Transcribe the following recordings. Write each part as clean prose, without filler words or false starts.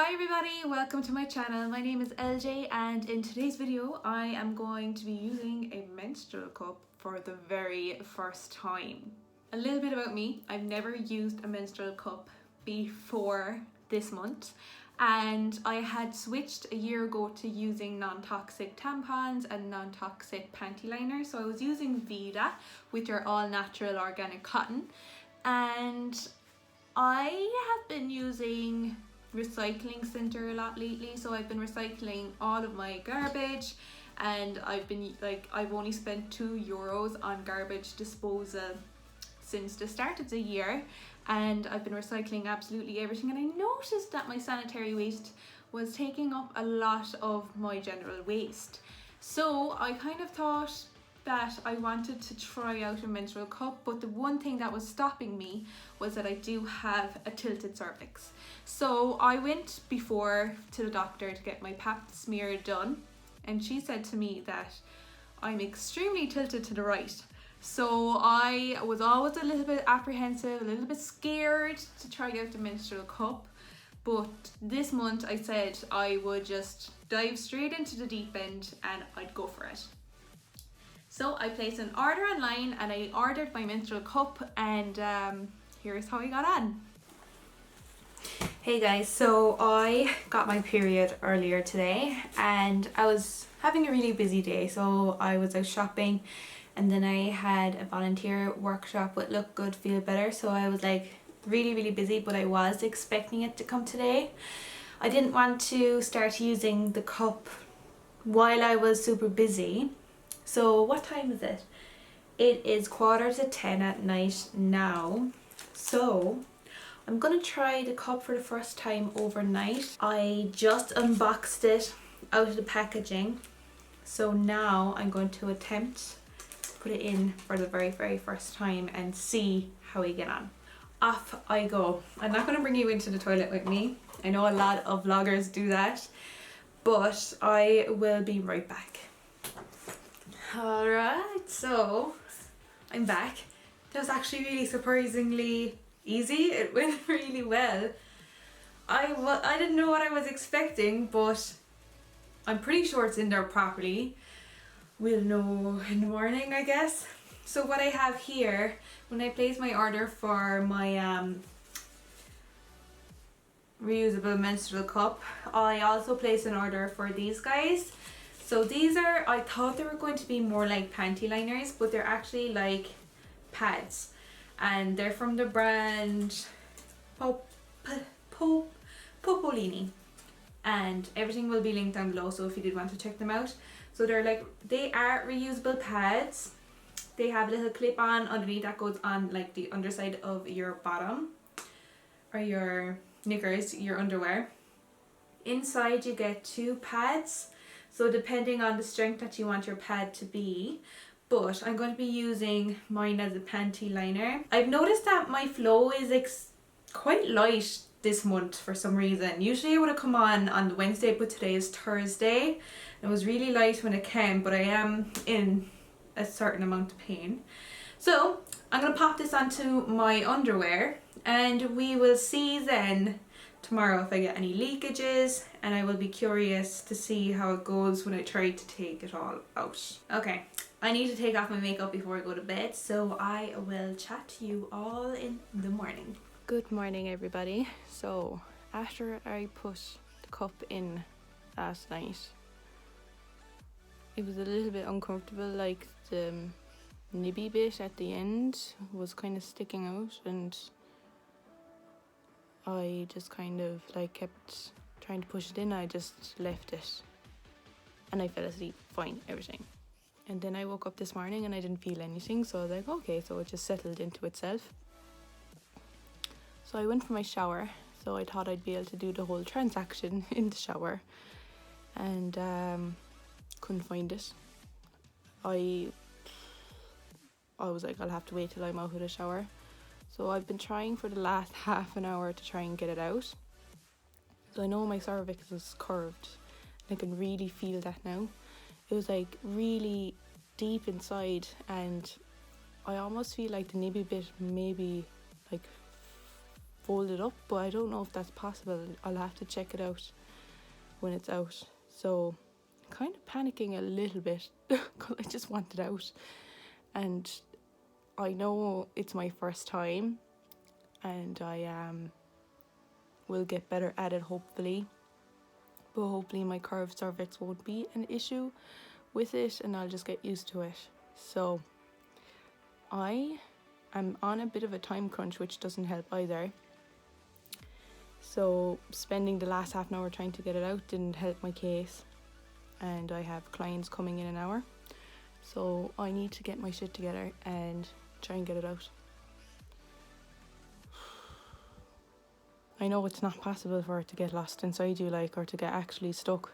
Hi everybody, welcome to my channel. My name is LJ and in today's video I am going to be using a menstrual cup for the very first time. A little bit about me, I've never used a menstrual cup before this month and I had switched a year ago to using non-toxic tampons and non-toxic panty liners. So I was using Vida, which are all natural organic cotton, and I have been using recycling center a lot lately, so I've been recycling all of my garbage and I've only spent €2 on garbage disposal since the start of the year, and I've been recycling absolutely everything, and I noticed that my sanitary waste was taking up a lot of my general waste. So I kind of thought that I wanted to try out a menstrual cup, but the one thing that was stopping me was that I do have a tilted cervix. So I went before to the doctor to get my pap smear done, and she said to me that I'm extremely tilted to the right. So I was always a little bit apprehensive, a little bit scared to try out the menstrual cup. But this month I said I would just dive straight into the deep end and I'd go for it. So I placed an order online and I ordered my menstrual cup, and here's how I got on. Hey guys, so I got my period earlier today and I was having a really busy day, so I was out shopping and then I had a volunteer workshop with Look Good Feel Better, so I was like really busy, but I was expecting it to come today. I didn't want to start using the cup while I was super busy. So what time is it? It is 9:15 at night now. So I'm gonna try the cup for the first time overnight. I just unboxed it out of the packaging. So now I'm going to attempt to put it in for the very first time and see how we get on. Off I go. I'm not gonna bring you into the toilet with me. I know a lot of vloggers do that, but I will be right back. Alright, so I'm back. That was actually really surprisingly easy. It went really well. I didn't know what I was expecting, but I'm pretty sure it's in there properly. We'll know in the morning, I guess. So what I have here, when I placed my order for my reusable menstrual cup, I also placed an order for these guys. So these are, I thought they were going to be more like panty liners, but they're actually like pads, and they're from the brand Popolini, and everything will be linked down below, so if you did want to check them out. So they are reusable pads. They have a little clip on underneath that goes on like the underside of your bottom or your knickers, your underwear. Inside you get 2 pads, so depending on the strength that you want your pad to be, but I'm going to be using mine as a panty liner. I've noticed that my flow is quite light this month for some reason. Usually it would have come on the Wednesday, but today is Thursday. It was really light when it came, but I am in a certain amount of pain. So I'm going to pop this onto my underwear and we will see then tomorrow if I get any leakages, and I will be curious to see how it goes when I try to take it all out. Okay, I need to take off my makeup before I go to bed, so I will chat to you all in the morning. Good morning everybody. So after I put the cup in last night, it was a little bit uncomfortable, like the nibby bit at the end was kind of sticking out, and I just kind of like kept trying to push it in. I just left it and I fell asleep, fine, everything. And then I woke up this morning and I didn't feel anything, so I was like, okay, so it just settled into itself. So I went for my shower, so I thought I'd be able to do the whole transaction in the shower, and couldn't find it. I was like, I'll have to wait till I'm out of the shower. So I've been trying for the last half an hour to try and get it out. So I know my cervix is curved. I can really feel that now. It was like really deep inside, and I almost feel like the nibby bit maybe like folded up, but I don't know if that's possible. I'll have to check it out when it's out. So kind of panicking a little bit because I just want it out, and I know it's my first time, and I will get better at it hopefully, but hopefully my curved cervix won't be an issue with it and I'll just get used to it. So I am on a bit of a time crunch, which doesn't help either. So spending the last half an hour trying to get it out didn't help my case, and I have clients coming in an hour, so I need to get my shit together and try and get it out. I know it's not possible for it to get lost inside you, like, or to get actually stuck.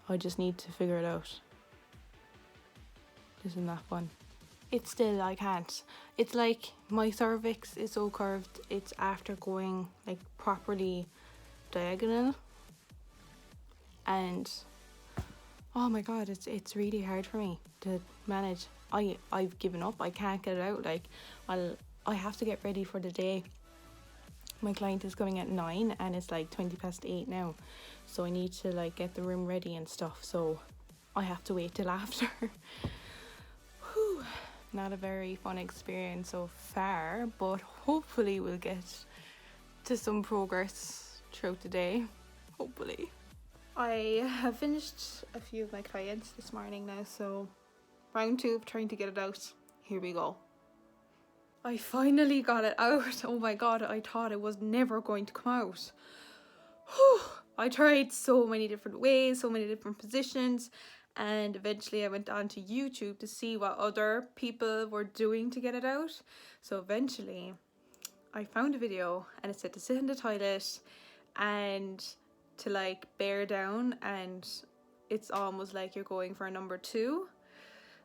I just need to figure it out. Isn't that fun? It's still, I can't. It's like my cervix is so curved, it's after going like properly diagonal, and oh my god, it's really hard for me to manage. I've given up. I can't get it out. Like I have to get ready for the day. My client is coming at 9 and it's like 8:20 now, so I need to like get the room ready and stuff, so I have to wait till after. Whew. Not a very fun experience so far, but hopefully we'll get to some progress throughout the day, hopefully. I have finished a few of my clients this morning now, so round 2 of trying to get it out. Here we go. I finally got it out. Oh my god, I thought it was never going to come out. Whew. I tried so many different ways, so many different positions, and eventually I went on to YouTube to see what other people were doing to get it out. So eventually I found a video and it said to sit in the toilet and to like bear down, and it's almost like you're going for a number 2.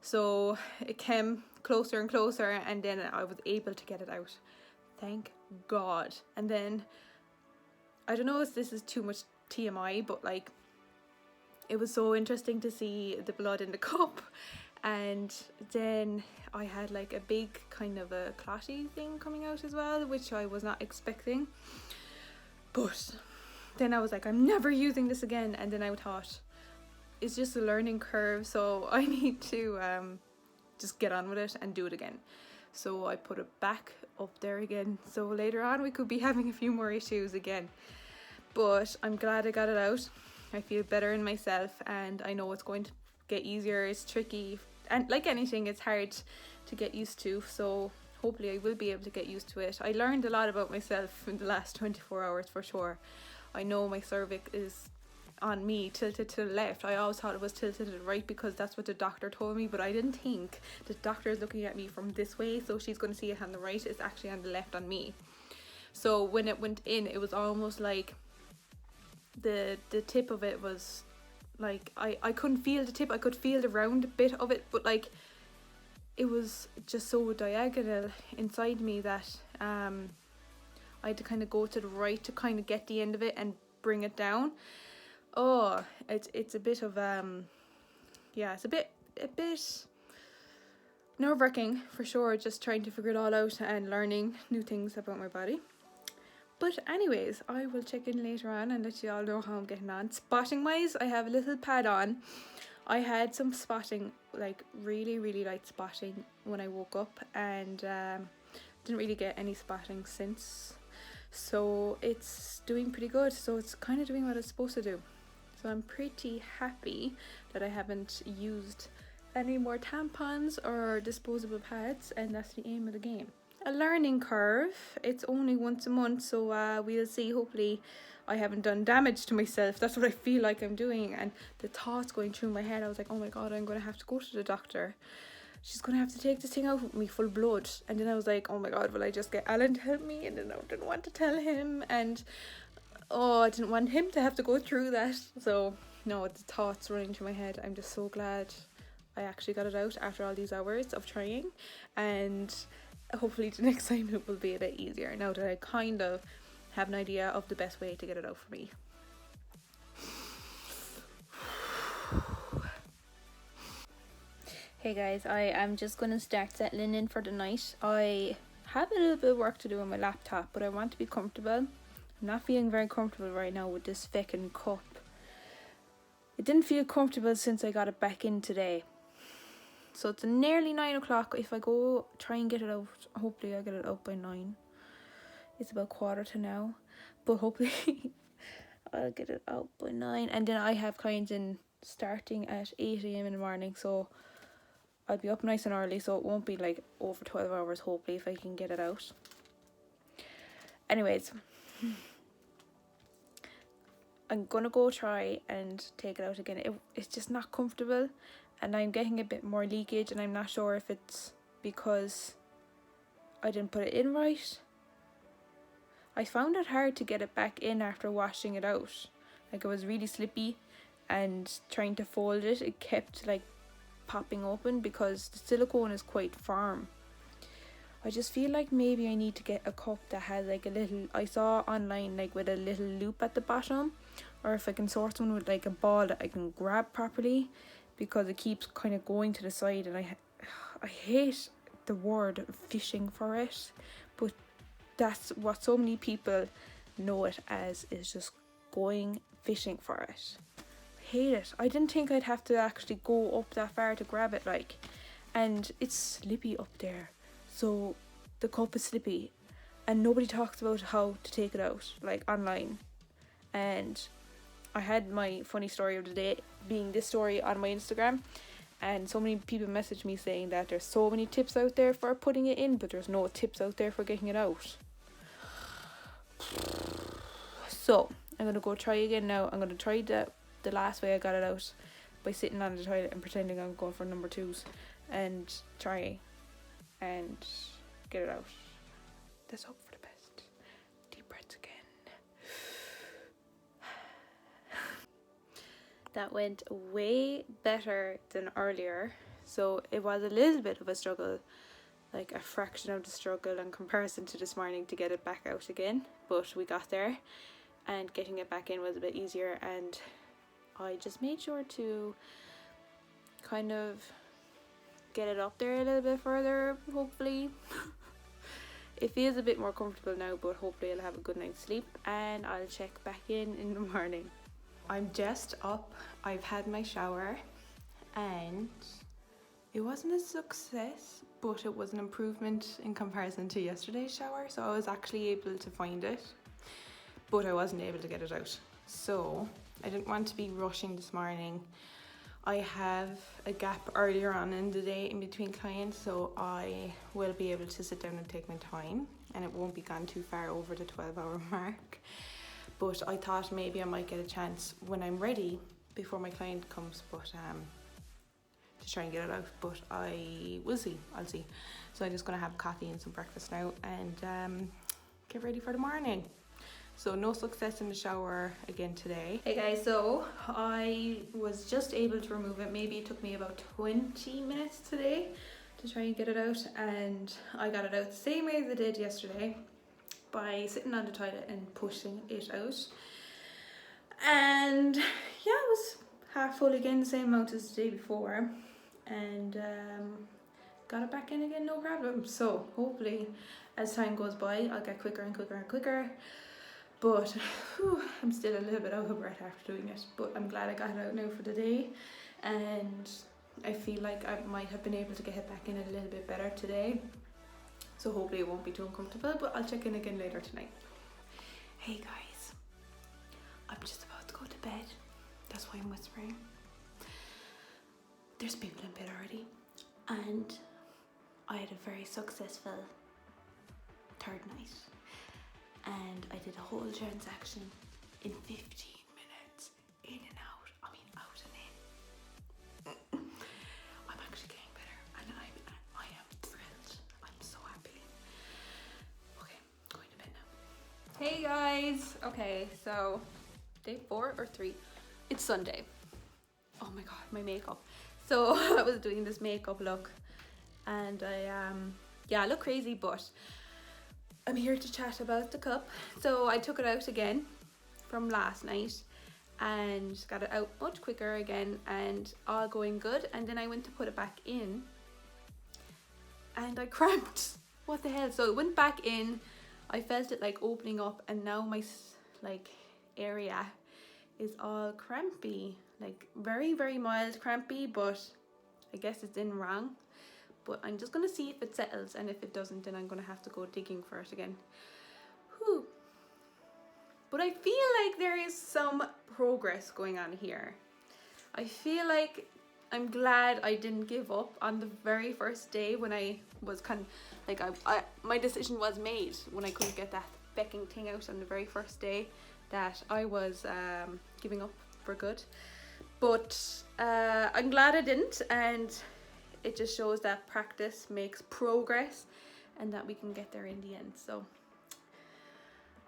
So it came closer and closer, and then I was able to get it out. Thank God. And then I don't know if this is too much TMI, but like it was so interesting to see the blood in the cup, and then I had like a big kind of a clotty thing coming out as well, which I was not expecting. But then I was like, I'm never using this again, and then I thought it's just a learning curve, so I need to just get on with it and do it again. So I put it back up there again, so later on we could be having a few more issues again. But I'm glad I got it out. I feel better in myself, and I know it's going to get easier. It's tricky, and like anything, it's hard to get used to, so hopefully I will be able to get used to it. I learned a lot about myself in the last 24 hours for sure. I know my cervix is on me tilted to the left. I always thought it was tilted to the right because that's what the doctor told me, but I didn't think the doctor is looking at me from this way, so she's going to see it on the right. It's actually on the left on me. So when it went in, it was almost like the tip of it was like I couldn't feel the tip. I could feel the round bit of it, but like it was just so diagonal inside me that I had to kind of go to the right to kind of get the end of it and bring it down. Oh, it's a bit of yeah, it's a bit nerve-wracking for sure, just trying to figure it all out and learning new things about my body. But anyways, I will check in later on and let you all know how I'm getting on. Spotting wise, I have a little pad on. I had some spotting, like really light spotting when I woke up, and didn't really get any spotting since. So it's doing pretty good. So it's kind of doing what it's supposed to do. So I'm pretty happy that I haven't used any more tampons or disposable pads, and that's the aim of the game. A learning curve. It's only once a month, so we'll see. Hopefully I haven't done damage to myself. That's what I feel like I'm doing, and the thoughts going through my head, I was like, oh my god, I'm going to have to go to the doctor. She's going to have to take this thing out with me full blood. And then I was like, oh my god, will I just get Alan to help me? And then I didn't want to tell him, and oh, I didn't want him to have to go through that. So no, the thoughts running through my head. I'm just so glad I actually got it out after all these hours of trying, and hopefully the next time it will be a bit easier now that I kind of have an idea of the best way to get it out for me. Hey guys, I am just going to start settling in for the night. I have a little bit of work to do on my laptop, but I want to be comfortable. I'm not feeling very comfortable right now with this feckin' cup. It didn't feel comfortable since I got it back in today. So it's nearly 9 o'clock. If I go try and get it out, hopefully I'll get it out by 9. It's about 8:45 now, but hopefully I'll get it out by 9. And then I have clients in starting at 8 a.m. in the morning, so I'll be up nice and early, so it won't be like over 12 hours, hopefully, if I can get it out. Anyways, I'm gonna go try and take it out again. It's just not comfortable, and I'm getting a bit more leakage, and I'm not sure if it's because I didn't put it in right. I found it hard to get it back in after washing it out. Like, it was really slippy, and trying to fold it, it kept like popping open because the silicone is quite firm. I just feel like maybe I need to get a cup that has like a little, I saw online, like with a little loop at the bottom, or if I can source one with like a ball that I can grab properly, because it keeps kind of going to the side, and I hate the word fishing for it, but that's what so many people know it as, is just going fishing for it. Hate it. I didn't think I'd have to actually go up that far to grab it, like, and it's slippy up there, so the cup is slippy, and nobody talks about how to take it out, like, online. And I had my funny story of the day being this story on my Instagram, and so many people messaged me saying that there's so many tips out there for putting it in, but there's no tips out there for getting it out. So I'm gonna go try again now. I'm gonna try the last way I got it out, by sitting on the toilet and pretending I'm going for number 2s, and try and get it out. Let's hope for the best. Deep breaths again. That went way better than earlier. So it was a little bit of a struggle, like a fraction of the struggle in comparison to this morning, to get it back out again, but we got there, and getting it back in was a bit easier. And I just made sure to kind of get it up there a little bit further, hopefully. It feels a bit more comfortable now, but hopefully I'll have a good night's sleep, and I'll check back in the morning. I'm just up, I've had my shower, and it wasn't a success, but it was an improvement in comparison to yesterday's shower, so I was actually able to find it, but I wasn't able to get it out. So I didn't want to be rushing this morning. I have a gap earlier on in the day in between clients, so I will be able to sit down and take my time, and it won't be gone too far over the 12-hour mark. But I thought maybe I might get a chance when I'm ready, before my client comes, but to try and get it out, but I'll see. So I'm just gonna have coffee and some breakfast now, and get ready for the morning. So no success in the shower again today. Hey guys, so I was just able to remove it. Maybe it took me about 20 minutes today to try and get it out, and I got it out the same way as I did yesterday, by sitting on the toilet and pushing it out. And yeah, it was half full again, the same amount as the day before, and got it back in again, no problem. So hopefully as time goes by I'll get quicker and quicker and quicker. But I'm still a little bit out of breath after doing it, but I'm glad I got it out now for the day, and I feel like I might have been able to get it back in a little bit better today, so hopefully it won't be too uncomfortable, but I'll check in again later tonight. Hey guys, I'm just about to go to bed, that's why I'm whispering. There's people in bed already, and I had a very successful third night. And I did a whole transaction in 15 minutes, in and out. I mean, out and in. I'm actually getting better, and I am thrilled. I'm so happy. Okay, going to bed now. Hey guys. Okay, so day 4 or 3. It's Sunday. Oh my god, my makeup. So I was doing this makeup look, and I look crazy, but I'm here to chat about the cup. So I took it out again from last night and got it out much quicker again, and all going good. And then I went to put it back in and I cramped. What the hell? So it went back in, I felt it like opening up, and now my like area is all crampy, like very, very mild crampy, but I guess it's in wrong. But I'm just gonna see if it settles, and if it doesn't, then I'm gonna have to go digging for it again. Whew. But I feel like there is some progress going on here. I feel like I'm glad I didn't give up on the very first day when I was kind of like, my decision was made when I couldn't get that becking thing out on the very first day, that I was giving up for good. But I'm glad I didn't, and it just shows that practice makes progress and that we can get there in the end. So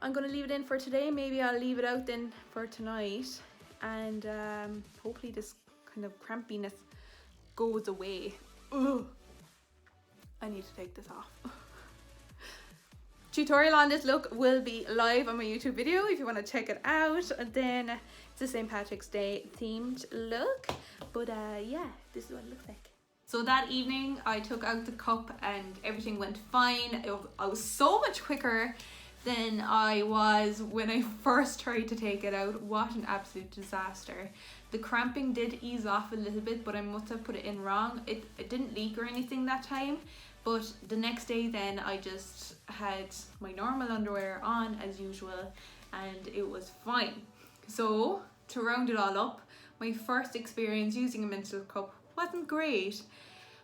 I'm gonna leave it in for today. Maybe I'll leave it out then for tonight, and hopefully this kind of crampiness goes away. Ugh. I need to take this off. Tutorial on this look will be live on my YouTube video if you want to check it out. And then it's a St. Patrick's Day themed look, but yeah, this is what it looks like. So that evening I took out the cup and everything went fine. I was so much quicker than I was when I first tried to take it out. What an absolute disaster. The cramping did ease off a little bit, but I must have put it in wrong. It didn't leak or anything that time, but the next day then I just had my normal underwear on as usual and it was fine. So to round it all up, my first experience using a menstrual cup wasn't great,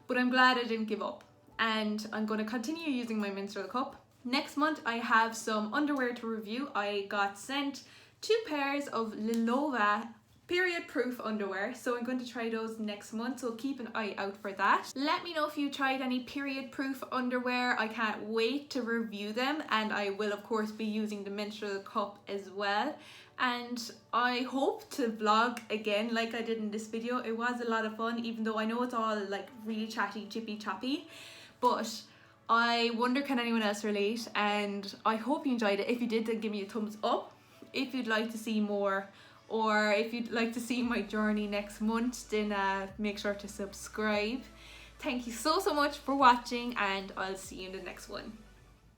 but I'm glad I didn't give up, and I'm going to continue using my menstrual cup. Next month I have some underwear to review. I got sent 2 pairs of Lilova period proof underwear, so I'm going to try those next month, so keep an eye out for that. Let me know if you tried any period proof underwear. I can't wait to review them, and I will of course be using the menstrual cup as well. And I hope to vlog again like I did in this video. It was a lot of fun, even though I know it's all like really chatty, chippy choppy, but I wonder can anyone else relate, and I hope you enjoyed it. If you did, then give me a thumbs up. If you'd like to see more, or if you'd like to see my journey next month, then make sure to subscribe. Thank you so much for watching, and I'll see you in the next one.